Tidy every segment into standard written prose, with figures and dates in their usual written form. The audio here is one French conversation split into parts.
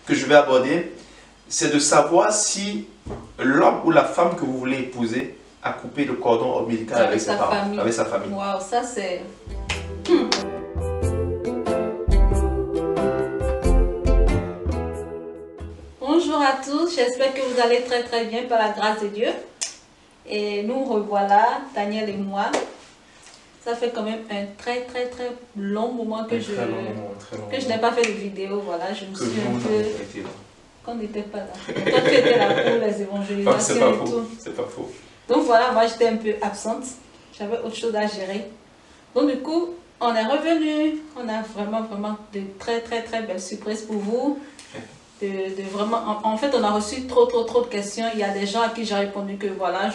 que je vais aborder, c'est de savoir si l'homme ou la femme que vous voulez épouser a coupé le cordon ombilical avec ses parents, avec sa famille. Waouh, ça c'est... Bonjour à tous, j'espère que vous allez très bien par la grâce de Dieu. Et nous revoilà, Daniel et moi. Ça fait quand même un très long moment que je n'ai pas fait de vidéo. Voilà, je me suis un peu... Qu'on n'était pas là. Toi tu étais là pour les évangélisations et tout. C'est pas faux. Donc voilà, moi j'étais un peu absente. J'avais autre chose à gérer. Donc du coup, on est revenu. On a vraiment de très belles surprises pour vous. En fait, on a reçu trop de questions. Il y a des gens à qui j'ai répondu que voilà,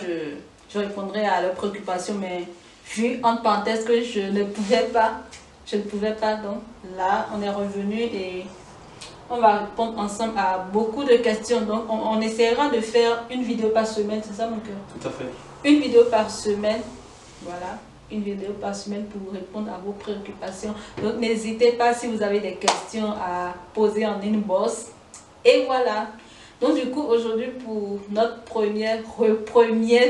je répondrai à leurs préoccupations, mais vu entre parenthèses que je ne pouvais pas. Donc là, on est revenu et on va répondre ensemble à beaucoup de questions. Donc on essaiera de faire une vidéo par semaine, c'est ça mon cœur? Tout à fait. Une vidéo par semaine, voilà. Une vidéo par semaine pour répondre à vos préoccupations. Donc n'hésitez pas si vous avez des questions à poser en inbox. Et voilà. Donc du coup aujourd'hui pour notre première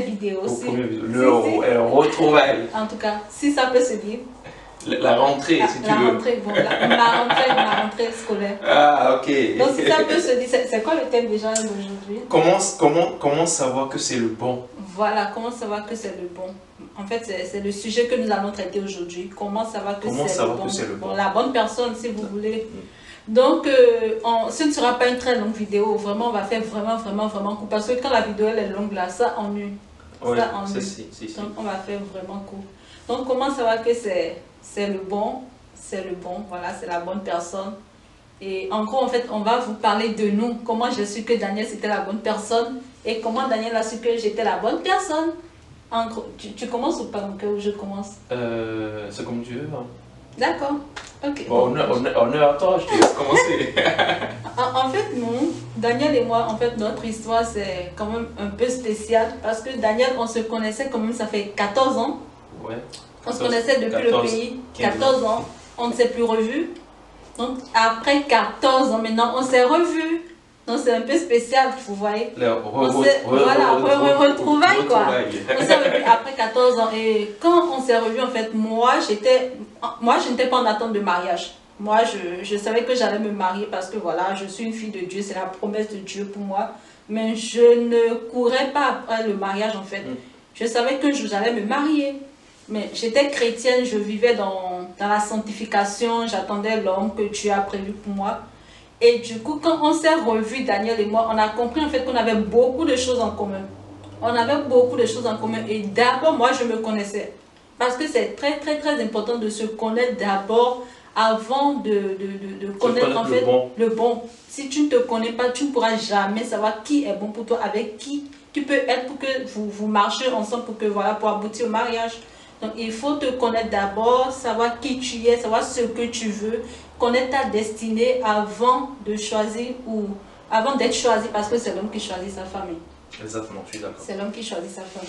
vidéo. Le retrouvaille. En tout cas, si ça peut se dire. La rentrée, si tu veux. Ma rentrée scolaire. Ah, ok. Donc si ça peut se dire, c'est quoi le thème déjà d'aujourd'hui? Comment savoir que c'est le bon? Voilà, comment savoir que c'est le bon. En fait, c'est le sujet que nous allons traiter aujourd'hui. Comment savoir que c'est le bon. La bonne personne, si vous voulez. Donc, ce ne sera pas une très longue vidéo. Vraiment, on va faire vraiment court. Parce que quand la vidéo elle est longue, là, ça ennuie. Oui, ça ennuie. Si. Donc, on va faire vraiment court. Donc, comment savoir que c'est le bon? C'est le bon, voilà, c'est la bonne personne. Et en gros, en fait, on va vous parler de nous. Comment j'ai su que Daniel, c'était la bonne personne. Et comment Daniel a su que j'étais la bonne personne. En gros, tu commences ou pas, mon cœur, ou je commence? C'est comme tu veux. Hein. D'accord. Ok. Bon, honneur à toi, je te laisse commencer. En fait, nous, Daniel et moi, en fait, notre histoire, c'est quand même un peu spécial. Parce que Daniel, on se connaissait quand même, ça fait 14 ans. Ouais. On se connaissait depuis le pays. 14 ans. On ne s'est plus revus. Donc, après 14 ans, maintenant, on s'est revus. Donc, c'est un peu spécial, vous voyez. Retrouvailles, quoi. On s'est revus après 14 ans. Et quand on s'est revus, en fait, moi, je n'étais pas en attente de mariage. Moi, je savais que j'allais me marier parce que, voilà, je suis une fille de Dieu. C'est la promesse de Dieu pour moi. Mais je ne courais pas après le mariage, en fait. Je savais que j'allais me marier. Mais j'étais chrétienne, je vivais dans la sanctification, j'attendais l'homme que Dieu a prévu pour moi. Et du coup, quand on s'est revus, Daniel et moi, on a compris en fait qu'on avait beaucoup de choses en commun. On avait beaucoup de choses en commun. Et d'abord, moi, je me connaissais. Parce que c'est très important de se connaître d'abord avant de connaître en fait le bon. Si tu ne te connais pas, tu ne pourras jamais savoir qui est bon pour toi, avec qui tu peux être pour que vous marchiez ensemble pour aboutir au mariage. Donc, il faut te connaître d'abord, savoir qui tu es, savoir ce que tu veux, connaître ta destinée avant de choisir ou avant d'être choisi, parce que c'est l'homme qui choisit sa famille. Exactement, je suis d'accord. C'est l'homme qui choisit sa femme.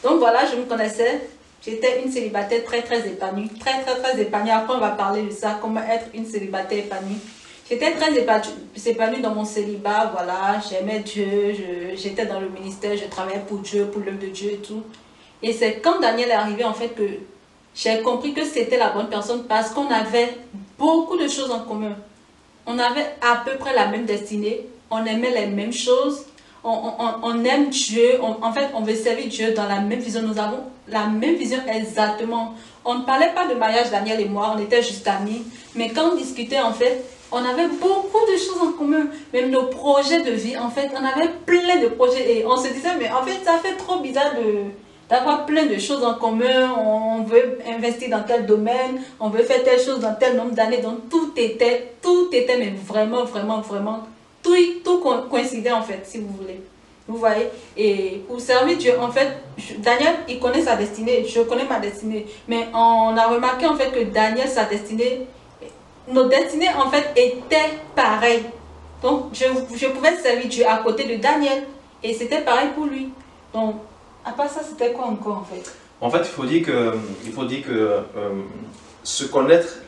Donc voilà, je me connaissais. J'étais une célibataire très épanouie. Très épanouie. Après, on va parler de ça, comment être une célibataire épanouie. J'étais très épanouie dans mon célibat, voilà. J'aimais Dieu, j'étais dans le ministère, je travaillais pour Dieu, pour l'œuvre de Dieu et tout. Et c'est quand Daniel est arrivé, en fait, que j'ai compris que c'était la bonne personne parce qu'on avait beaucoup de choses en commun. On avait à peu près la même destinée, on aimait les mêmes choses, on aime Dieu, en fait, on veut servir Dieu dans la même vision. Nous avons la même vision exactement. On ne parlait pas de mariage, Daniel et moi, on était juste amis. Mais quand on discutait, en fait, on avait beaucoup de choses en commun. Même nos projets de vie, en fait, on avait plein de projets. Et on se disait, mais en fait, ça fait trop bizarre d'avoir plein de choses en commun. On veut investir dans tel domaine, on veut faire telle chose dans tel nombre d'années. Donc tout était, mais vraiment, tout coïncidait en fait, si vous voulez. Vous voyez? Et pour servir Dieu, en fait, Daniel, il connaît sa destinée, je connais ma destinée. Mais on a remarqué en fait que Daniel, sa destinée, nos destinées en fait étaient pareilles. Donc je pouvais servir Dieu à côté de Daniel. Et c'était pareil pour lui. Donc, à part ça, c'était quoi encore en fait? En fait, il faut dire que se connaître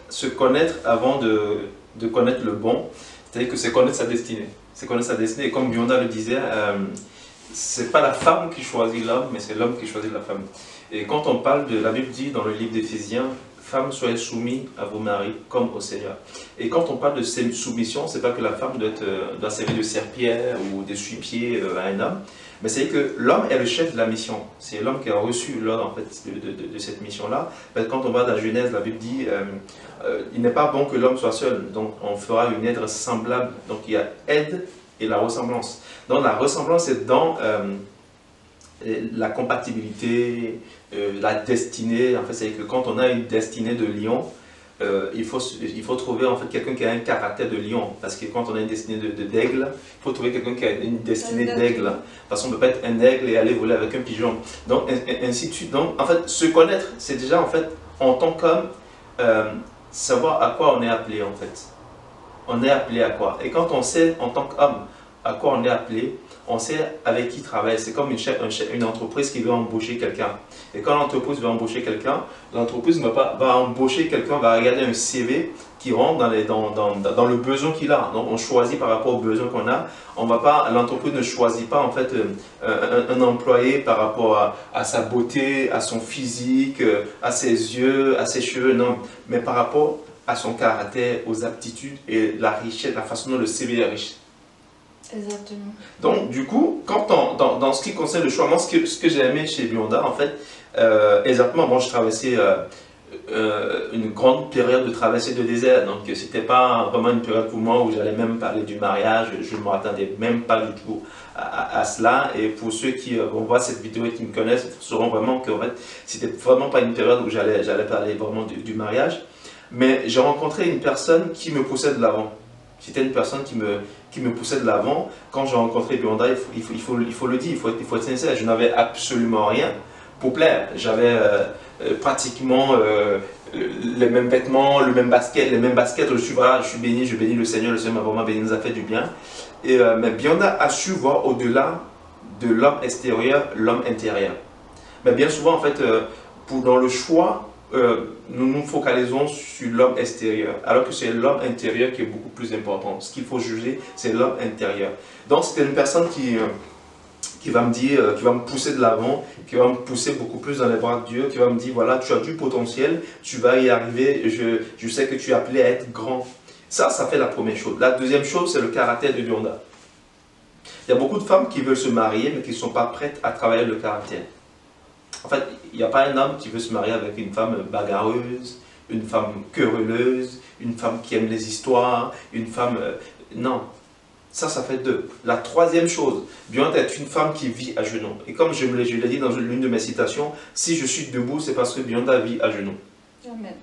avant de connaître le bon, C'est-à-dire que c'est connaître sa destinée. C'est connaître sa destinée. Et comme Bionda le disait, c'est pas la femme qui choisit l'homme, mais c'est l'homme qui choisit la femme. Et quand on parle de, la Bible dit dans le livre d'Éphésiens, femmes, soyez soumis à vos maris comme au Seigneur. Et quand on parle de soumission, c'est pas que la femme doit servir de serpillère ou d'essuie-pied à un homme, mais c'est que l'homme est le chef de la mission. C'est l'homme qui a reçu l'ordre en fait, de cette mission-là. Quand on va dans Genèse, la Bible dit il n'est pas bon que l'homme soit seul, donc on fera une aide semblable. Donc il y a aide et la ressemblance. Donc la ressemblance est dans la compatibilité, la destinée. En fait, c'est que quand on a une destinée de lion, il faut trouver en fait quelqu'un qui a un caractère de lion. Parce que quand on a une destinée d'aigle, il faut trouver quelqu'un qui a une destinée d'aigle. Parce qu'on ne peut pas être un aigle et aller voler avec un pigeon. Donc ainsi de suite. Donc en fait, se connaître, c'est déjà en fait en tant qu'homme savoir à quoi on est appelé en fait. On est appelé à quoi? Et quand on sait en tant qu'homme à quoi on est appelé, on sait avec qui travailler. C'est comme une entreprise qui veut embaucher quelqu'un. Et quand l'entreprise veut embaucher quelqu'un, l'entreprise va embaucher quelqu'un, va regarder un CV qui rentre dans le besoin qu'il a. Donc on choisit par rapport au besoin qu'on a. L'entreprise ne choisit pas en fait un employé par rapport à sa beauté, à son physique, à ses yeux, à ses cheveux, non. Mais par rapport à son caractère, aux aptitudes et la richesse, la façon dont le CV est riche. Exactement. Donc, du coup, dans ce qui concerne le choix, moi, ce que j'ai aimé chez Bionda, en fait, exactement, moi, je traversais une grande période de traversée de désert, donc c'était pas vraiment une période pour moi où j'allais même parler du mariage, je ne m'attendais même pas du tout à cela. Et pour ceux qui vont voir cette vidéo et qui me connaissent, sauront vraiment que en fait, c'était vraiment pas une période où j'allais parler vraiment du mariage. Mais j'ai rencontré une personne qui me poussait de l'avant. C'était une personne qui me poussait de l'avant. Quand j'ai rencontré Bionda, il faut le dire, il faut être sincère, je n'avais absolument rien pour plaire. J'avais pratiquement les mêmes vêtements, les mêmes baskets. Je suis béni, je bénis le Seigneur m'a vraiment béni, nous a fait du bien. Mais Bionda a su voir au-delà de l'homme extérieur, l'homme intérieur. Mais bien souvent, en fait, dans le choix, nous nous focalisons sur l'homme extérieur, alors que c'est l'homme intérieur qui est beaucoup plus important. Ce qu'il faut juger, c'est l'homme intérieur. Donc, c'était une personne qui va me dire, qui va me pousser de l'avant, qui va me pousser beaucoup plus dans les bras de Dieu, qui va me dire, voilà, tu as du potentiel, tu vas y arriver, je sais que tu es appelé à être grand. Ça fait la première chose. La deuxième chose, c'est le caractère de Bionda. Il y a beaucoup de femmes qui veulent se marier, mais qui ne sont pas prêtes à travailler le caractère. En fait, il n'y a pas un homme qui veut se marier avec une femme bagarreuse, une femme querelleuse, une femme qui aime les histoires, une femme... non, ça fait deux. La troisième chose, Bionda est une femme qui vit à genoux. Et comme je l'ai dit dans l'une de mes citations, si je suis debout, c'est parce que Bionda vit à genoux. Amen.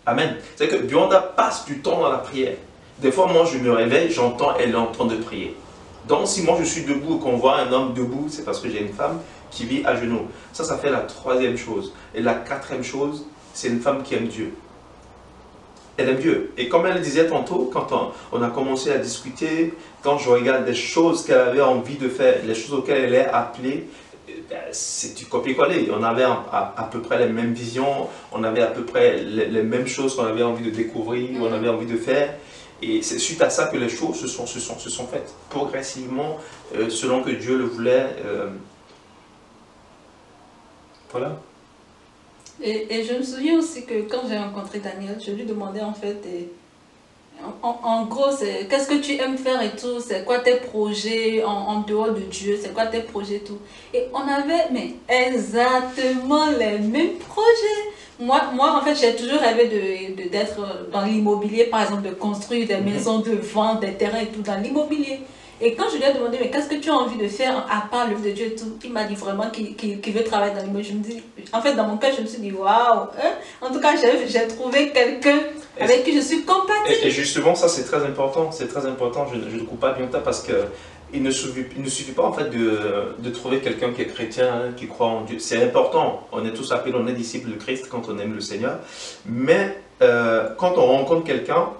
Amen. C'est que Bionda passe du temps dans la prière. Des fois, moi, je me réveille, j'entends, elle est en train de prier. Donc, si moi, je suis debout et qu'on voit un homme debout, c'est parce que j'ai une femme qui vit à genoux. Ça fait la troisième chose. Et la quatrième chose, c'est une femme qui aime Dieu. Elle aime Dieu. Et comme elle disait tantôt, quand on a commencé à discuter, quand je regarde les choses qu'elle avait envie de faire, les choses auxquelles elle est appelée, c'est du copier-coller. On avait à peu près les mêmes visions, on avait à peu près les mêmes choses qu'on avait envie de découvrir, on avait envie de faire. Et c'est suite à ça que les choses se sont faites progressivement, selon que Dieu le voulait. Voilà. Et je me souviens aussi que quand j'ai rencontré Daniel, je lui demandais en fait, en gros, qu'est-ce que tu aimes faire et tout, c'est quoi tes projets en dehors de Dieu, c'est quoi tes projets et tout. Et on avait exactement les mêmes projets. Moi en fait, j'ai toujours rêvé d'être dans l'immobilier, par exemple, de construire des maisons, de vendre des terrains et tout dans l'immobilier. Et quand je lui ai demandé, mais qu'est-ce que tu as envie de faire à part l'œuvre de Dieu et tout, il m'a dit vraiment qu'il veut travailler dans l'immobilier. Je me dis, en fait, dans mon cœur, je me suis dit, waouh, hein? En tout cas, j'ai trouvé quelqu'un avec qui je suis compatible. Et justement, ça, c'est très important. C'est très important. Je ne coupe pas Bionda parce que il ne suffit pas en fait de trouver quelqu'un qui est chrétien, qui croit en Dieu. C'est important. On est tous appelés, on est disciples de Christ quand on aime le Seigneur. Mais quand on rencontre quelqu'un,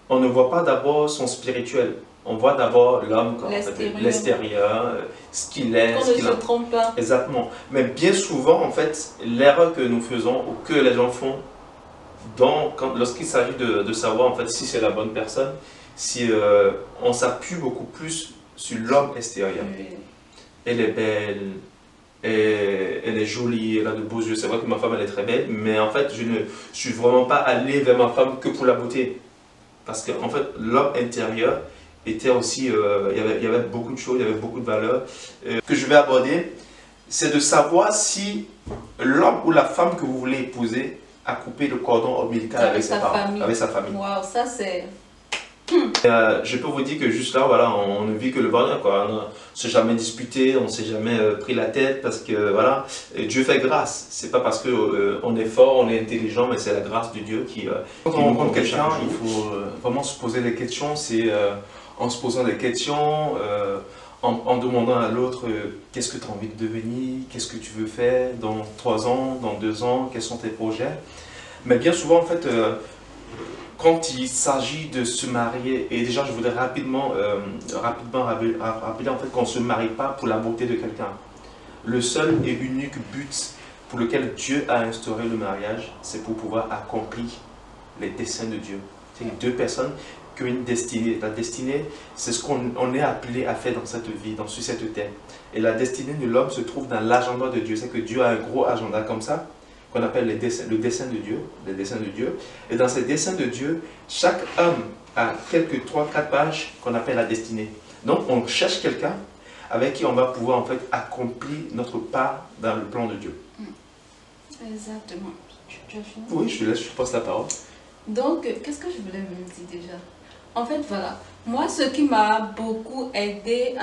on ne voit pas d'abord son spirituel. On voit d'abord l'homme, l'extérieur, ce qu'il est. On ne se trompe pas. Exactement. Mais bien souvent, en fait, l'erreur que nous faisons, ou que les gens font, lorsqu'il s'agit de savoir en fait, si c'est la bonne personne, si on s'appuie beaucoup plus sur l'homme extérieur. Oui. Elle est belle, elle est jolie, elle a de beaux yeux. C'est vrai que ma femme, elle est très belle, mais en fait, je ne suis vraiment pas allé vers ma femme que pour la beauté. Parce que en fait, l'homme intérieur était aussi, il y avait beaucoup de choses, il y avait beaucoup de valeurs que je vais aborder. C'est de savoir si l'homme ou la femme que vous voulez épouser a coupé le cordon ombilical avec ses parents, avec sa famille. Waouh, ça c'est... Je peux vous dire que juste là, voilà, on ne vit que le bonheur, quoi. On ne s'est jamais disputé, on ne s'est jamais pris la tête parce que voilà, Dieu fait grâce. C'est pas parce que on est fort, on est intelligent, mais c'est la grâce de Dieu qui Quand on rencontre quelqu'un, il faut vraiment se poser des questions. C'est en se posant des questions, en demandant à l'autre qu'est-ce que tu as envie de devenir, qu'est-ce que tu veux faire dans 3 ans, dans 2 ans, quels sont tes projets. Mais bien souvent, en fait, quand il s'agit de se marier, et déjà je voudrais rapidement rappeler en fait qu'on ne se marie pas pour la beauté de quelqu'un. Le seul et unique but pour lequel Dieu a instauré le mariage, c'est pour pouvoir accomplir les desseins de Dieu. C'est deux personnes qui ont une destinée. La destinée, c'est ce qu'on est appelé à faire dans cette vie, sur cette terre. Et la destinée de l'homme se trouve dans l'agenda de Dieu. C'est que Dieu a un gros agenda comme ça, qu'on appelle le dessein de Dieu, les desseins de Dieu. Et dans ces desseins de Dieu, chaque homme a quelques 3-4 pages qu'on appelle la destinée. Donc on cherche quelqu'un avec qui on va pouvoir en fait accomplir notre part dans le plan de Dieu. Exactement. Tu as fini? Oui, je te laisse, je te passe la parole. Donc, qu'est-ce que je voulais me dire déjà? En fait, voilà. Moi, ce qui m'a beaucoup aidé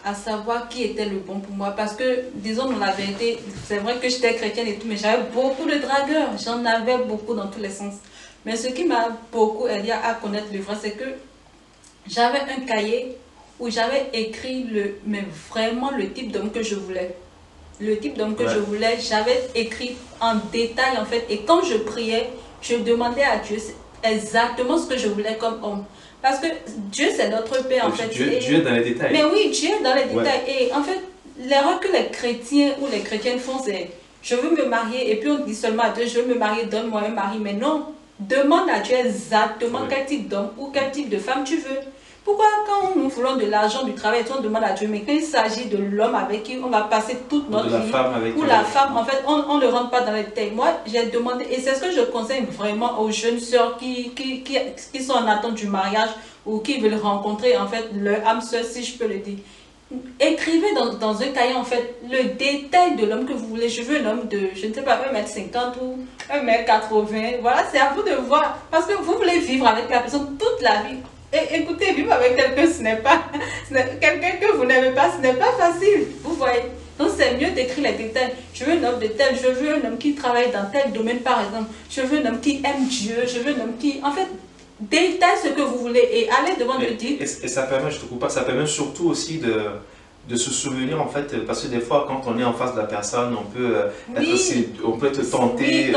à savoir qui était le bon pour moi, parce que, disons la vérité, c'est vrai que j'étais chrétienne et tout, mais j'avais beaucoup de dragueurs. J'en avais beaucoup dans tous les sens. Mais ce qui m'a beaucoup aidé à connaître le vrai, c'est que j'avais un cahier où j'avais écrit mais vraiment le type d'homme que je voulais. Le type d'homme que je voulais, j'avais écrit en détail en fait. Et quand je priais, je demandais à Dieu exactement ce que je voulais comme homme. Parce que Dieu, c'est notre Père en fait. Dieu est dans les détails. Mais oui, Dieu est dans les détails. Et en fait, l'erreur que les chrétiens ou les chrétiennes font, c'est je veux me marier. Et puis on dit seulement à Dieu, je veux me marier, donne-moi un mari. Mais non, demande à Dieu exactement quel type d'homme ou quel type de femme tu veux. Pourquoi quand nous voulons de l'argent, du travail, on demande à Dieu, mais quand il s'agit de l'homme avec qui on va passer toute notre vie, ou la femme, en fait, on ne rentre pas dans les détails. Moi, j'ai demandé, et c'est ce que je conseille vraiment aux jeunes sœurs qui sont en attente du mariage ou qui veulent rencontrer, en fait, leur âme sœur, si je peux le dire. Écrivez dans un cahier, en fait, le détail de l'homme que vous voulez. Je veux un homme de, je ne sais pas, 1m50 ou 1m80. Voilà, c'est à vous de voir. Parce que vous voulez vivre avec la personne toute la vie. Et écoutez, vivre avec quelqu'un, ce n'est pas quelqu'un que vous n'aimez pas, ce n'est pas facile, vous voyez. Donc c'est mieux d'écrire les détails. Je veux un homme de tel, je veux un homme qui travaille dans tel domaine par exemple. Je veux un homme qui aime Dieu, je veux un homme qui, en fait, détaille ce que vous voulez et allez devant Dieu dire. Et ça permet, je te coupe pas, ça permet surtout aussi de se souvenir en fait, parce que des fois quand on est en face de la personne, on peut être tenté,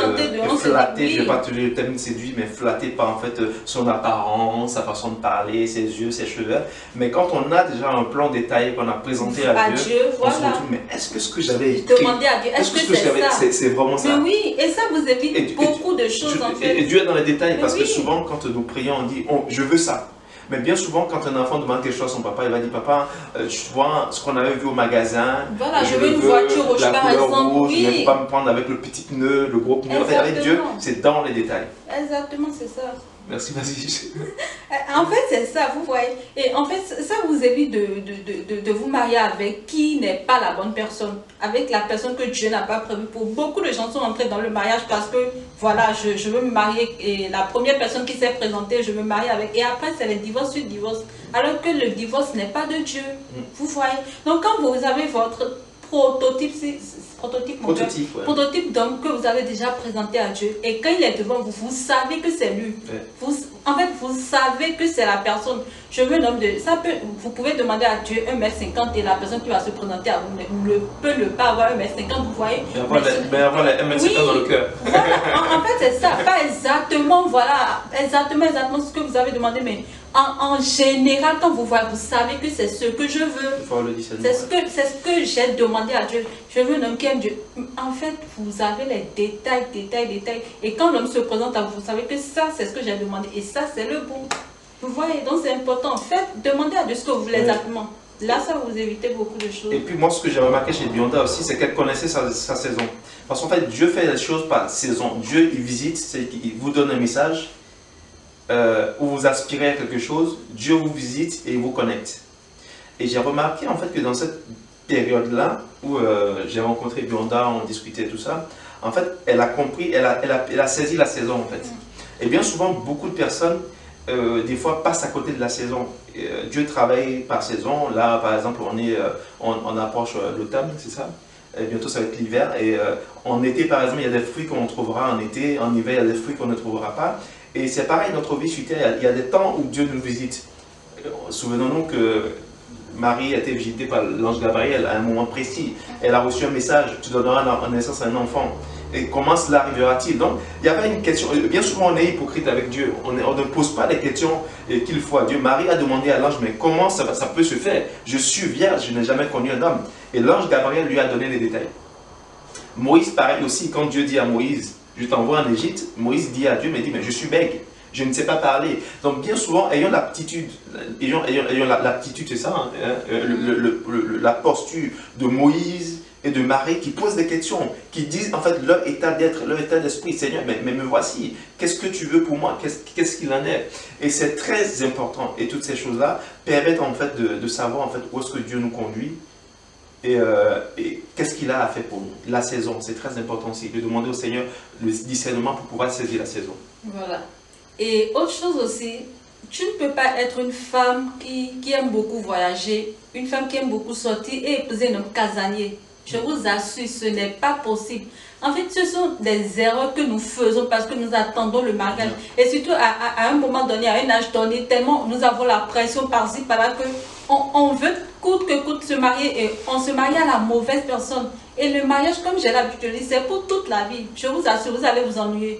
flatté, je ne vais pas te dire le terme séduit, mais flatté par en fait son apparence, sa façon de parler, ses yeux, ses cheveux. Mais quand on a déjà un plan détaillé qu'on a présenté à Dieu, on se retrouve, mais est-ce que ce que j'avais écrit, demandez à Dieu, est-ce que c'est vraiment ça? Mais oui, et ça vous évite beaucoup de choses en fait. Et Dieu est dans les détails, parce que souvent quand nous prions, on dit, je veux ça. Mais bien souvent, quand un enfant demande quelque chose à son papa, il va dire, papa, tu vois ce qu'on avait vu au magasin. Voilà, je veux une voiture rouge par exemple. Rouge, oui. Je ne vais pas me prendre avec le petit pneu, le gros pneu. Avec Dieu, c'est dans les détails. Exactement, c'est ça. Merci, vas-y. En fait, c'est ça, vous voyez. Et en fait, ça vous évite de vous marier avec qui n'est pas la bonne personne. Avec la personne que Dieu n'a pas prévue. Pour beaucoup de gens sont entrés dans le mariage parce que, voilà, je veux me marier. Et la première personne qui s'est présentée, je veux me marier avec. Et après, c'est le divorce sur divorce. Alors que le divorce n'est pas de Dieu. Vous voyez. Donc, quand vous avez votre prototype, prototype d'homme que vous avez déjà présenté à Dieu et quand il est devant vous, vous savez que c'est lui. En fait, vous savez que c'est la personne. Je veux un homme de... vous pouvez demander à Dieu 1m50 et la personne qui va se présenter à vous ne peut ne pas avoir 1m50, vous voyez. Mais avoir les 1m50 dans le cœur. Voilà, en fait, c'est ça. Pas exactement, voilà, exactement ce que vous avez demandé, mais en général, quand vous voyez, vous savez que c'est ce que je veux. C'est ce que j'ai demandé à Dieu. Je veux un homme qui aime Dieu. En fait, vous avez les détails. Et quand l'homme se présente à vous, vous savez que ça, c'est ce que j'ai demandé. Et ça, c'est le bon. Vous voyez, donc c'est important. Demandez à Dieu ce que vous voulez exactement. Là, ça va vous éviter beaucoup de choses. Et puis moi, ce que j'ai remarqué chez Bionda aussi, c'est qu'elle connaissait sa saison. Parce qu'en fait, Dieu fait les choses par saison. Dieu, il visite, il vous donne un message, où vous aspirez à quelque chose. Dieu vous visite et il vous connecte. Et j'ai remarqué en fait que dans cette période-là, où j'ai rencontré Bionda, on discutait tout ça, en fait, elle a compris, elle a saisi la saison en fait. Et bien souvent, beaucoup de personnes, des fois, passent à côté de la saison. Dieu travaille par saison. Là, par exemple, on approche l'automne, c'est ça? Et bientôt, ça va être l'hiver. Et en été, par exemple, il y a des fruits qu'on trouvera en été. En hiver, il y a des fruits qu'on ne trouvera pas. Et c'est pareil, notre vie sur terre, il y a des temps où Dieu nous visite. Souvenons-nous que Marie a été visitée par l'ange Gabriel à un moment précis. Elle a reçu un message, tu donneras naissance à un enfant. Et comment cela arrivera-t-il? Donc, il y avait une question. Bien souvent, on est hypocrite avec Dieu. On ne pose pas les questions qu'il faut à Dieu. Marie a demandé à l'ange, mais comment ça peut se faire? Je suis vierge, je n'ai jamais connu un homme. Et l'ange Gabriel lui a donné les détails. Moïse, pareil aussi, quand Dieu dit à Moïse, je t'envoie en Égypte, Moïse dit à Dieu, mais je suis bègue. Je ne sais pas parler. Donc, bien souvent, ayons l'aptitude, c'est ça, hein, la posture de Moïse et de Marie qui posent des questions, qui disent en fait leur état d'être, leur état d'esprit. Seigneur, mais me voici, qu'est-ce que tu veux pour moi? Qu'est-ce qu'il en est? Et c'est très important. Et toutes ces choses-là permettent en fait de savoir en fait où est-ce que Dieu nous conduit et qu'est-ce qu'il a à faire pour nous. La saison, c'est très important aussi, de demander au Seigneur le discernement pour pouvoir saisir la saison. Voilà. Et autre chose aussi, tu ne peux pas être une femme qui aime beaucoup voyager, une femme qui aime beaucoup sortir et épouser un homme casanier. Je vous assure, ce n'est pas possible. En fait, ce sont des erreurs que nous faisons parce que nous attendons le mariage. Et surtout à un moment donné, à un âge donné, tellement nous avons la pression par-ci, par-là, qu'on veut coûte que coûte se marier et on se marie à la mauvaise personne. Et le mariage, comme j'ai l'habitude de dire, c'est pour toute la vie. Je vous assure, vous allez vous ennuyer.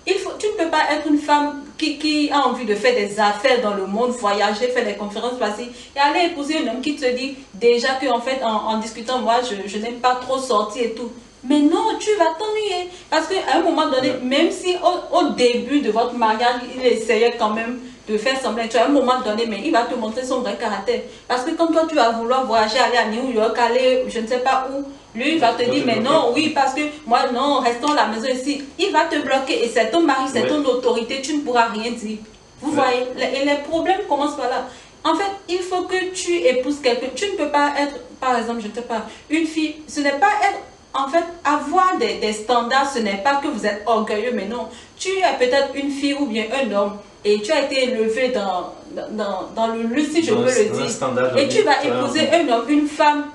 Tu ne peux pas être une femme qui a envie de faire des affaires dans le monde, voyager, faire des conférences passées et aller épouser un homme qui te dit déjà qu'en fait, en discutant, moi, je n'aime pas trop sortir et tout. Mais non, tu vas t'ennuyer. Parce qu'à un moment donné, même si au début de votre mariage, il essayait quand même de faire semblant, à un moment donné, mais il va te montrer son vrai caractère. Parce que quand toi, tu vas vouloir voyager, aller à New York, aller je ne sais pas où, lui, il va te dire, mais non, oui, parce que moi, non, restons à la maison ici. Il va te bloquer et c'est ton mari, c'est ton autorité, tu ne pourras rien dire. Vous voyez, et les problèmes commencent par là. En fait, il faut que tu épouses quelqu'un. Tu ne peux pas être, par exemple, je ne sais pas, une fille, ce n'est pas être, en fait, avoir des standards, ce n'est pas que vous êtes orgueilleux, mais non. Tu es peut-être une fille ou bien un homme et tu as été élevé dans le luxe, si je peux le dire. Et tu vas épouser un homme, une femme.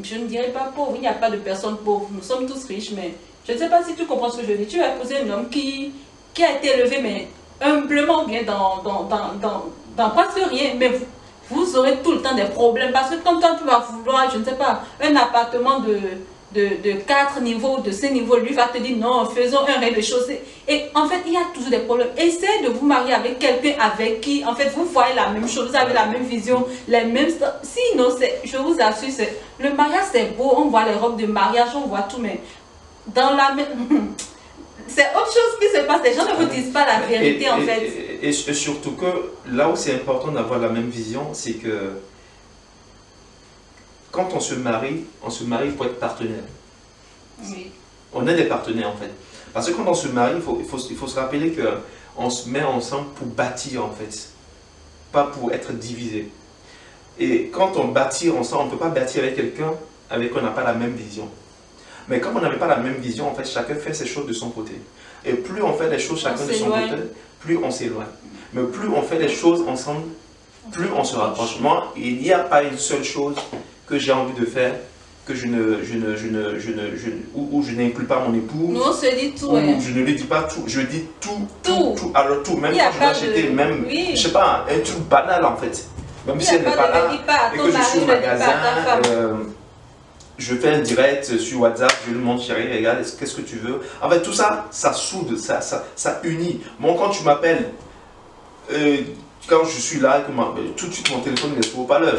Je ne dirais pas pauvre, il n'y a pas de personnes pauvres, nous sommes tous riches, mais je ne sais pas si tu comprends ce que je dis. Tu vas épouser un homme qui a été élevé, mais humblement, bien dans presque rien, mais vous aurez tout le temps des problèmes, parce que quand toi tu vas vouloir, je ne sais pas, un appartement de 4 niveaux, de 5 niveaux, lui va te dire non, faisons un rez-de-chaussée. Et en fait, il y a toujours des problèmes. Essayez de vous marier avec quelqu'un avec qui, en fait, vous voyez la même chose, vous avez la même vision, les mêmes... Sinon, je vous assure, le mariage c'est beau, on voit les robes de mariage, on voit tout, mais dans la même... C'est autre chose qui se passe, les gens ne vous disent pas la vérité en fait. Et surtout que là où c'est important d'avoir la même vision, c'est que quand on se marie pour être partenaire. Oui. On est des partenaires en fait. Parce que quand on se marie, il faut se rappeler qu'on se met ensemble pour bâtir en fait. Pas pour être divisé. Et quand on bâtit ensemble, on ne peut pas bâtir avec quelqu'un avec qui on n'a pas la même vision. Mais comme on n'avait pas la même vision, en fait, chacun fait ses choses de son côté. Et plus on fait les choses chacun de son côté, plus on s'éloigne. Mais plus on fait les choses ensemble, plus on se rapproche. Moi, il n'y a pas une seule chose que j'ai envie de faire que je n'inclus pas mon épouse. Nous, on se dit tout. Je ne lui dis pas tout. Je dis tout. Alors tout, même quand je vais acheter, même, je sais pas, un truc banal en fait. Même si elle n'est pas là, et que je suis au magasin, je fais un direct sur WhatsApp, je lui montre, chérie, regarde, qu'est-ce que tu veux. En fait, tout ça, ça soude, ça unit. Bon, quand tu m'appelles, quand je suis là, tout de suite mon téléphone est sur haut-parleur.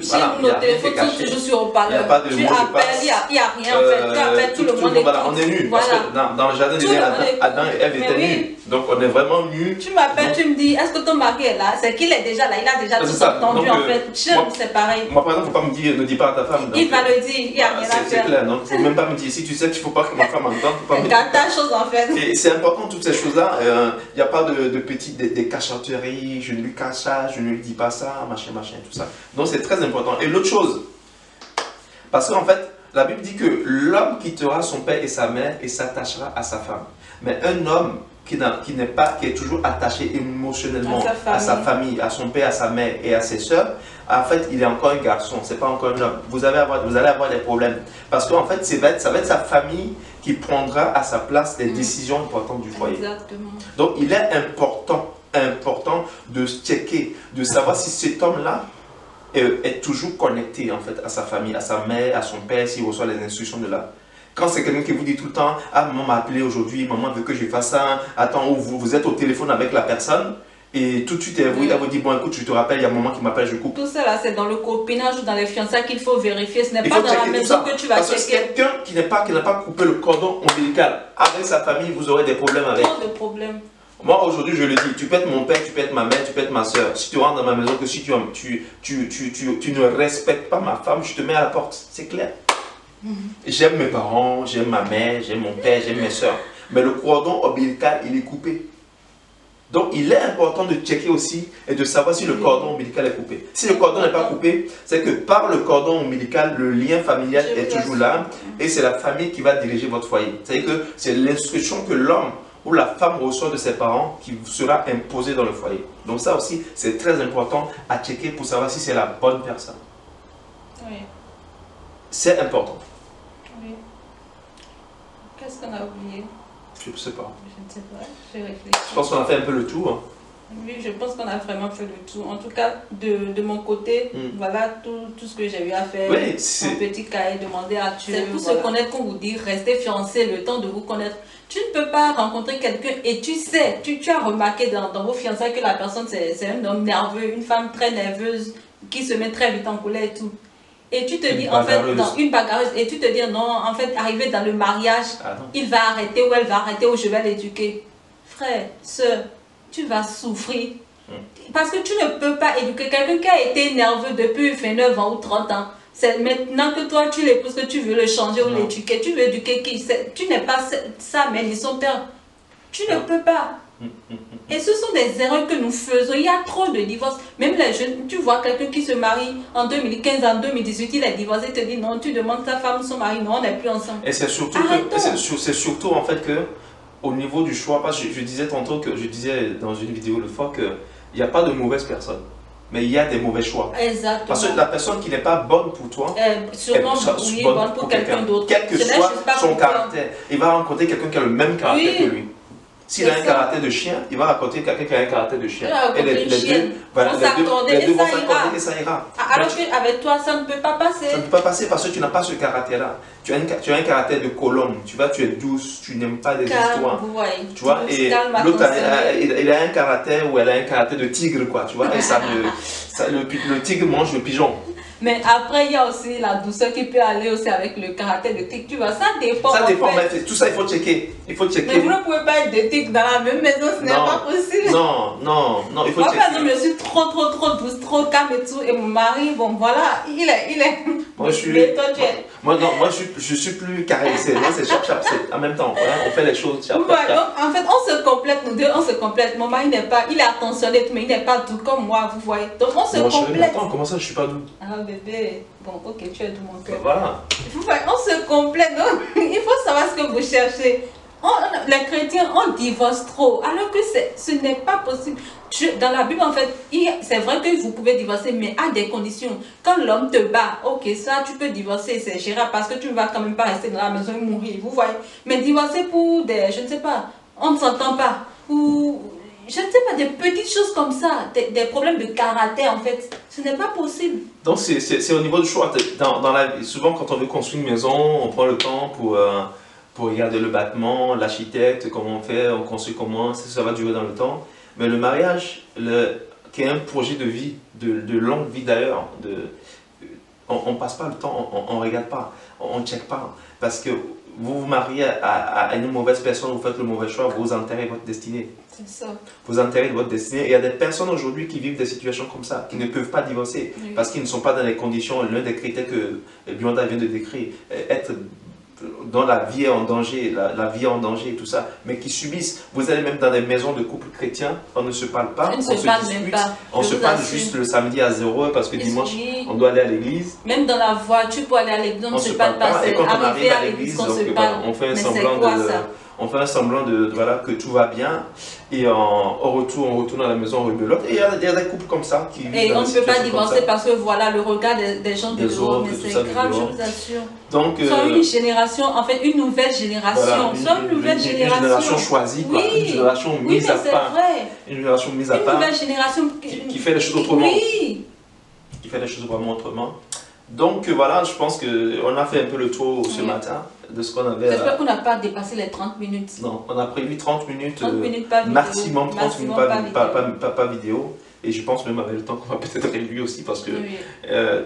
Voilà, nos téléphones sont toujours sur haut-parleur. Il n'y a pas de tu appelles, il n'y a rien en fait. Tu appelles, tout le monde est voilà, on est nus. Voilà. Parce que dans le jardin d'Éden, Adam et Ève étaient nus. Donc on est vraiment nus. Tu m'appelles, tu me dis, est-ce que ton mari est là? C'est qu'il est déjà là, il a déjà tout entendu en fait. C'est pareil. Moi par exemple, il ne faut pas me dire, ne dis pas à ta femme. Il va le dire, il n'y a rien à faire. C'est clair, donc il ne faut même pas me dire, si tu sais qu'il ne faut pas que ma femme entende, il ne faut pas me dire. Ta chose en fait. Et c'est important toutes ces choses-là, il n'y a pas de petites, des cachotteries, je ne lui cache ça, je ne lui dis pas ça, machin, tout ça. Donc c'est très important. Et l'autre chose, parce qu'en fait, la Bible dit que l'homme quittera son père et sa mère et s'attachera à sa femme. Mais un homme qui est toujours attaché émotionnellement à sa famille, à son père, à sa mère et à ses soeurs, en fait, il est encore un garçon, c'est pas encore un homme. Vous allez avoir des problèmes. Parce qu'en fait, ça va être sa famille qui prendra à sa place les décisions importantes du foyer. Exactement. Donc, il est important de checker, de savoir si cet homme-là est toujours connecté en fait à sa famille, à sa mère, à son père, s'il reçoit les instructions de là. Quand c'est quelqu'un qui vous dit tout le temps, ah maman m'a appelé aujourd'hui, maman veut que je fasse ça, attends, ou vous êtes au téléphone avec la personne et tout de suite elle vous dit, bon écoute, je te rappelle, il y a maman qui m'appelle, je coupe. Tout ça là, c'est dans le copinage ou dans les fiançailles qu'il faut vérifier, ce n'est pas dans la maison que tu vas checker. Parce que quelqu'un qui n'a pas coupé le cordon ombilical avec sa famille, vous aurez des problèmes avec. Trop de problèmes. Moi aujourd'hui je le dis, tu peux être mon père, tu peux être ma mère, tu peux être ma soeur. Si tu rentres dans ma maison, que si tu ne respectes pas ma femme, je te mets à la porte, c'est clair. J'aime mes parents, j'aime ma mère, j'aime mon père, j'aime mes soeurs. Mais le cordon ombilical, il est coupé. Donc il est important de checker aussi et de savoir si le cordon ombilical est coupé. Si le cordon n'est pas coupé, c'est que par le cordon ombilical, le lien familial est toujours là et c'est la famille qui va diriger votre foyer. C'est-à-dire que c'est l'instruction que l'homme ou la femme reçoit de ses parents qui sera imposée dans le foyer. Donc ça aussi, c'est très important à checker pour savoir si c'est la bonne personne. Oui. C'est important. Oui. Qu'est-ce qu'on a oublié? Je ne sais pas. Je ne sais pas, je réfléchis. Je pense qu'on a fait un peu le tour. Oui, je pense qu'on a vraiment fait le tour. En tout cas, de mon côté, voilà tout ce que j'ai eu à faire. Oui, un petit cahier, demander à Dieu. C'est pour se connaître qu'on vous dit, restez fiancés le temps de vous connaître. Tu ne peux pas rencontrer quelqu'un et tu sais, tu as remarqué dans vos fiançailles que la personne c'est un homme nerveux, une femme très nerveuse qui se met très vite en colère et tout. Et tu te dis, en fait, dans une bagarreuse, et tu te dis, non, en fait, arrivé dans le mariage, il va arrêter ou elle va arrêter ou je vais l'éduquer. Frère, sœur, tu vas souffrir. Parce que tu ne peux pas éduquer quelqu'un qui a été nerveux depuis 29 ans ou 30 ans. C'est maintenant que toi, tu l'épouses, que tu veux le changer ou l'éduquer. Tu veux éduquer qui? Tu n'es pas sa mère ni son père. Tu ne peux pas. Et ce sont des erreurs que nous faisons. Il y a trop de divorces. Même les jeunes, tu vois quelqu'un qui se marie en 2015, en 2018, il est divorcé, te dit non, tu demandes ta femme, son mari, non, on n'est plus ensemble. Et c'est surtout, en fait que au niveau du choix, parce que je disais tantôt, je disais dans une vidéo le fois qu'il n'y a pas de mauvaise personne. Mais il y a des mauvais choix. Exactement. Parce que la personne qui n'est pas bonne pour toi, sûrement oui, bonne pour quelqu'un d'autre. Quel que soit son caractère, il va rencontrer quelqu'un qui a le même caractère que lui. S'il a un caractère de chien, il va raconter quelqu'un qui a un caractère de chien. Et les deux vont s'accorder et ça ira. Alors qu'avec toi, ça ne peut pas passer. Ça ne peut pas passer parce que tu n'as pas ce caractère-là. Tu as un caractère de colombe. Tu es douce, tu n'aimes pas des histoires. Tu vois, et l'autre, il a un caractère ou elle a un caractère de tigre, quoi. Tu vois, et le tigre mange le pigeon. Mais après, il y a aussi la douceur qui peut aller aussi avec le caractère de tigre. Tu vois, ça dépend. Ça dépend, mais tout ça, il faut checker. Mais vous ne pouvez pas être des tigres dans la même maison, ce n'est pas possible. Non, il faut checker. Moi, par exemple, je suis trop douce, trop calme et tout. Et mon mari, bon, voilà, il est. Moi, je suis plus caressé. Moi, c'est chap, en même temps. Voilà, on fait les choses chap. Donc, en fait, on se complète, nous deux, on se complète. Mon mari il est attentionné, mais il n'est pas doux comme moi, vous voyez. Donc, on se complète. Attends, comment ça, je suis pas doux? Ah, bébé. Bon, ok, tu es doux, mon cœur. Voilà. Vous voyez, on se complète. Donc, il faut savoir ce que vous cherchez. Les chrétiens, on divorce trop, alors que ce n'est pas possible. Dans la Bible, en fait, c'est vrai que vous pouvez divorcer, mais à des conditions. Quand l'homme te bat, ok, ça, tu peux divorcer, c'est gérable, parce que tu ne vas quand même pas rester dans la maison et mourir, vous voyez. Mais divorcer pour je ne sais pas, on ne s'entend pas, ou, je ne sais pas, des petites choses comme ça, des problèmes de caractère, en fait, ce n'est pas possible. Donc, c'est au niveau du choix. Souvent, quand on veut construire une maison, on prend le temps pour regarder le bâtiment, l'architecte, comment on fait, on construit comment, ça va durer dans le temps. Mais le mariage, qui est un projet de vie, de longue vie d'ailleurs, on ne passe pas le temps, on ne regarde pas, on ne check pas. Parce que vous vous mariez à une mauvaise personne, vous faites le mauvais choix, vous enterrez votre destinée. C'est ça. Vos intérêts de votre destinée. Et il y a des personnes aujourd'hui qui vivent des situations comme ça, qui ne peuvent pas divorcer, Oui. parce qu'ils ne sont pas dans les conditions, l'un des critères que Bionda vient de décrire, être dans la vie est en danger, la vie est en danger et tout ça, mais qui subissent. Vous allez même dans des maisons de couples chrétiens, on ne se parle pas, On ne on se parle dispute, même pas. on Je se vous parle assure. juste le samedi à 0h parce que Et dimanche, oui. on doit aller à l'église. Même dans la voiture pour aller à l'église, on ne On se se parle parle pas. pas, et C'est quand on arrivé arrive à à l'église l'église, qu'on donc, se parle. on fait un Mais semblant c'est quoi de, ça? on fait un semblant voilà, que tout va bien, et au retour, on retourne à la maison, on rebelote. Et il y a des couples comme ça qui vivent Et dans on des ne peut pas situations comme divorcer ça. parce que voilà le regard des gens de Des dehors. autres, Mais tout ça, c'est de grave, dehors. je vous assure. Donc, Soyons une génération, en fait une nouvelle génération. voilà, Soyons une nouvelle génération. choisie, quoi. Oui. Une génération Oui, mise mais à c'est part. vrai. Une génération mise à Une part. nouvelle génération Qui fait les choses autrement. Oui. Qui fait les choses vraiment autrement. Donc voilà, je pense qu'on a fait un peu le tour ce Oui. matin de ce qu'on avait. J'espère qu'on n'a pas dépassé les 30 minutes. Non, on a prévu 30 minutes, 30 minutes pas vidéo. maximum 30 minutes, Maximum pas vidéo. Et je pense même avec le temps qu'on va peut-être réduire aussi parce que Oui.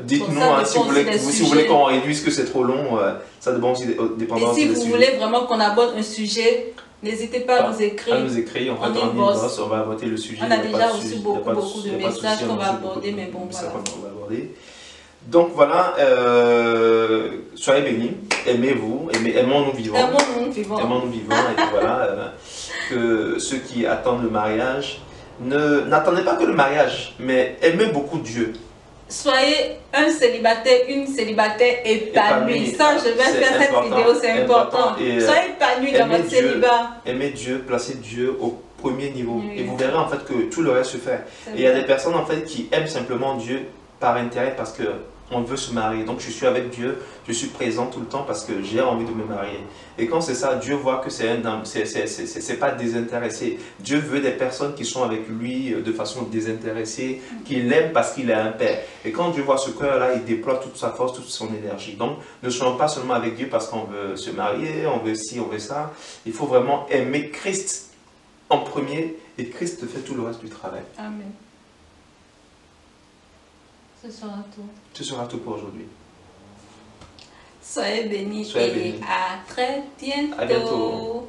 dites-nous Bon, ça hein, si vous dépend voulez, aussi des si vous voulez sujets. qu'on réduise que c'est trop long, ça dépend aussi dépendant Et si des vous sujets. voulez vraiment qu'on aborde un sujet, n'hésitez pas à nous écrire. À nous écrire, en fait, On en inbox. inbox, on va aborder le sujet. On a il y déjà pas de reçu sujet, beaucoup, il y a pas beaucoup de il y a pas messages souci, qu'on on a va reçu aborder, beaucoup mais bon, de messages voilà. qu'on va aborder. Donc voilà, soyez bénis, aimez-vous, aimons-nous vivants. Aimons-nous vivants. Aimons-nous vivants, et puis voilà, que ceux qui attendent le mariage, n'attendez pas que le mariage, mais aimez beaucoup Dieu. Soyez un célibataire, une célibataire épanouie. Épanouie. Ça, je vais C'est faire cette important, vidéo, c'est important. et, Soyez épanoui dans aimez votre Dieu. célibat. Aimez Dieu, placez Dieu au premier niveau. Oui. Et vous verrez en fait que tout le reste se fait. C'est Et il y a vrai. des personnes en fait qui aiment simplement Dieu par intérêt parce que on veut se marier. Donc je suis avec Dieu, je suis présent tout le temps parce que j'ai envie de me marier. Et quand c'est ça, Dieu voit que c'est pas désintéressé. Dieu veut des personnes qui sont avec lui de façon désintéressée, qu'il aime parce qu'il est un père. Et quand Dieu voit ce cœur-là, il déploie toute sa force, toute son énergie. Donc ne soyons pas seulement avec Dieu parce qu'on veut se marier, on veut ci, on veut ça. Il faut vraiment aimer Christ en premier et Christ fait tout le reste du travail. Amen. Ce sera tout. Ce sera tout pour aujourd'hui. Soyez bénis Soyez et bénis. à très bientôt. À bientôt.